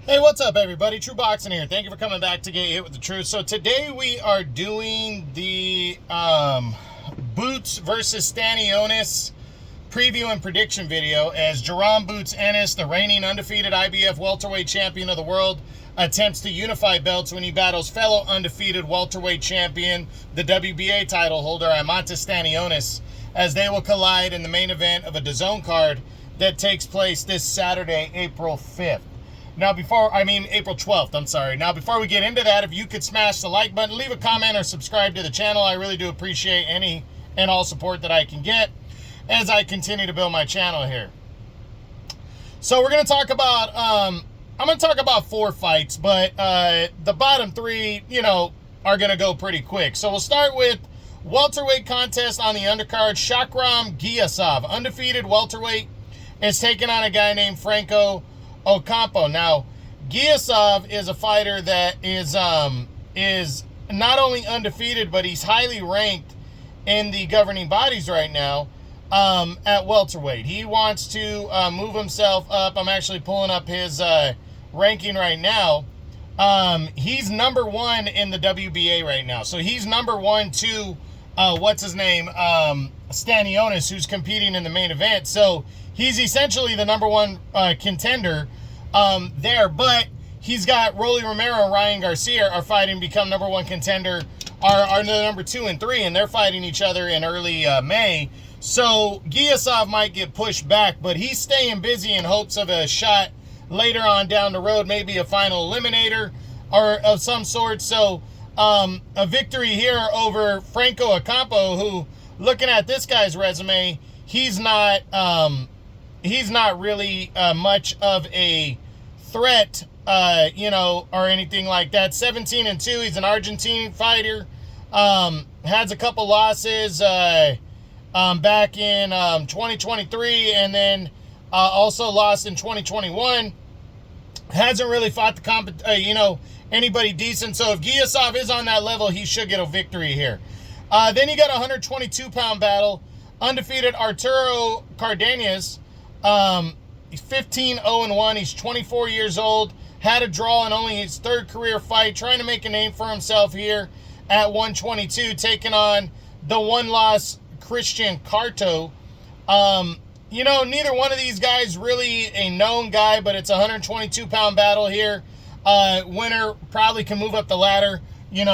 Hey, what's up, everybody? True Boxing here. Thank you for coming back to Get Hit with the Truth. So today we are doing the Boots versus Stannionis preview and prediction video as Jerome Boots Ennis, the reigning undefeated IBF welterweight champion of the world, attempts to unify belts when he battles fellow undefeated welterweight champion, the WBA title holder, Amantis Stannionis, as they will collide in the main event of a DAZN card that takes place this Saturday, April 5th. Now, April 12th, I'm sorry. Now, before we get into that, if you could smash the like button, leave a comment, or subscribe to the channel. I really do appreciate any and all support that I can get as I continue to build my channel here. So we're going to talk about, I'm going to talk about 4 fights, but the bottom 3, are going to go pretty quick. So we'll start with welterweight contest on the undercard. Shakram Giasov, undefeated welterweight, is taking on a guy named Franco Ocampo. Now, Giasov is a fighter that is not only undefeated, but he's highly ranked in the governing bodies right now at welterweight. He wants to move himself up. I'm actually pulling up his ranking right now. He's number 1 in the WBA right now. So he's number 1 to Stannionis, who's competing in the main event. So he's essentially the number 1 contender there, but he's got Rolly Romero and Ryan Garcia are fighting to become number 1 contender, are the number 2 and 3, and they're fighting each other in early May. So Giasov might get pushed back, but he's staying busy in hopes of a shot later on down the road, maybe a final eliminator or of some sort. So a victory here over Franco Ocampo, who, looking at this guy's resume, he's not really much of a threat, or anything like that. 17-2. He's an Argentine fighter. Has a couple losses back in 2023, and then also lost in 2021. Hasn't really fought anybody decent. So if Giasov is on that level, he should get a victory here. Then you got a 122-pound battle. Undefeated Arturo Cardenas. He's 15-0-1. He's 24 years old. Had a draw in only his 3rd career fight. Trying to make a name for himself here at 122. Taking on the 1-loss Christian Carto. Neither one of these guys really a known guy, but it's a 122-pound battle here. Winner probably can move up the ladder, in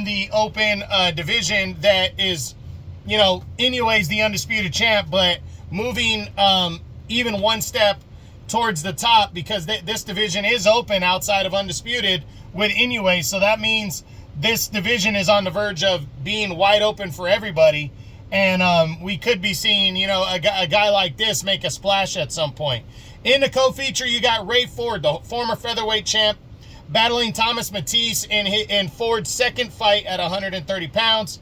the open division that is, anyways, the undisputed champ, but moving even one step towards the top, because this division is open outside of undisputed with Inoue. So that means this division is on the verge of being wide open for everybody. And we could be seeing, a guy like this make a splash at some point. In the co-feature, you got Ray Ford, the former featherweight champ, battling Thomas Matisse in Ford's 2nd fight at 130 pounds.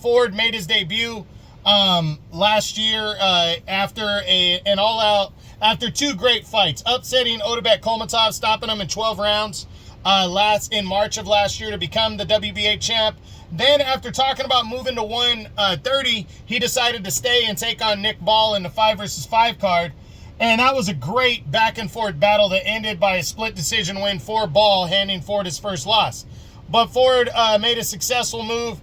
Ford made his debut last year after 2 great fights, upsetting Otabek Kolmatov, stopping him in 12 rounds in March of last year to become the WBA champ. Then, after talking about moving to 130, he decided to stay and take on Nick Ball in the 5 versus 5 card. And that was a great back-and-forth battle that ended by a split decision win for Ball, handing Ford his first loss. But Ford made a successful move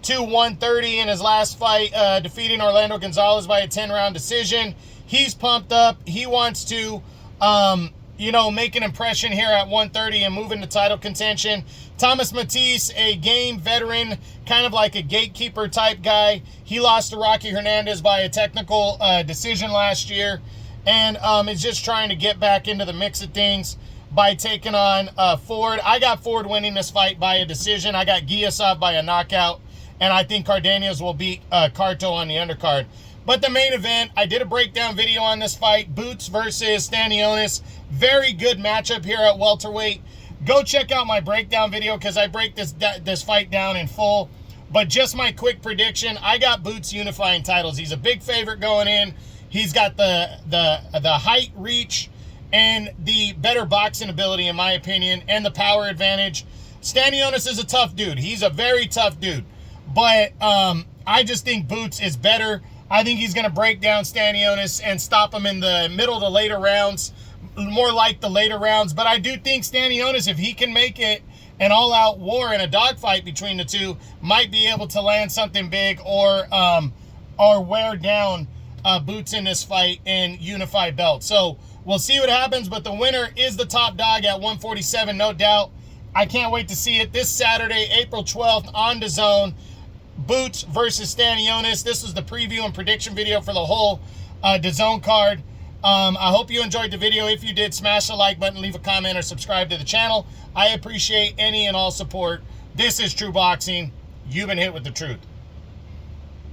to 130 in his last fight, defeating Orlando Gonzalez by a 10-round decision. He's pumped up. He wants to, make an impression here at 130 and move into title contention. Thomas Matisse, a game veteran, kind of like a gatekeeper type guy. He lost to Rocky Hernandez by a technical decision last year, and is just trying to get back into the mix of things by taking on Ford. I got Ford winning this fight by a decision. I got Giasov by a knockout, and I think Cardenas will beat Carto on the undercard. But the main event, I did a breakdown video on this fight, Boots versus Stannionis. Very good matchup here at welterweight. Go check out my breakdown video, because I break this fight down in full. But just my quick prediction, I got Boots unifying titles. He's a big favorite going in. He's got the height, reach, and the better boxing ability, in my opinion, and the power advantage. Stannionis is a tough dude. He's a very tough dude. But I just think Boots is better. I think he's going to break down Stannionis and stop him in the middle to later rounds. more like the later rounds. But I do think Stannionis, if he can make it an all-out war and a dogfight between the two, might be able to land something big or wear down Boots in this fight and unify belt. So we'll see what happens, but the winner is the top dog at 147, no doubt. I can't wait to see it this Saturday, April 12th on DAZN. Boots versus Stannionis. This was the preview and prediction video for the whole DAZN card. I hope you enjoyed the video. If you did, smash the like button, leave a comment, or subscribe to the channel. I appreciate any and all support. This is True Boxing. You've been hit with the truth.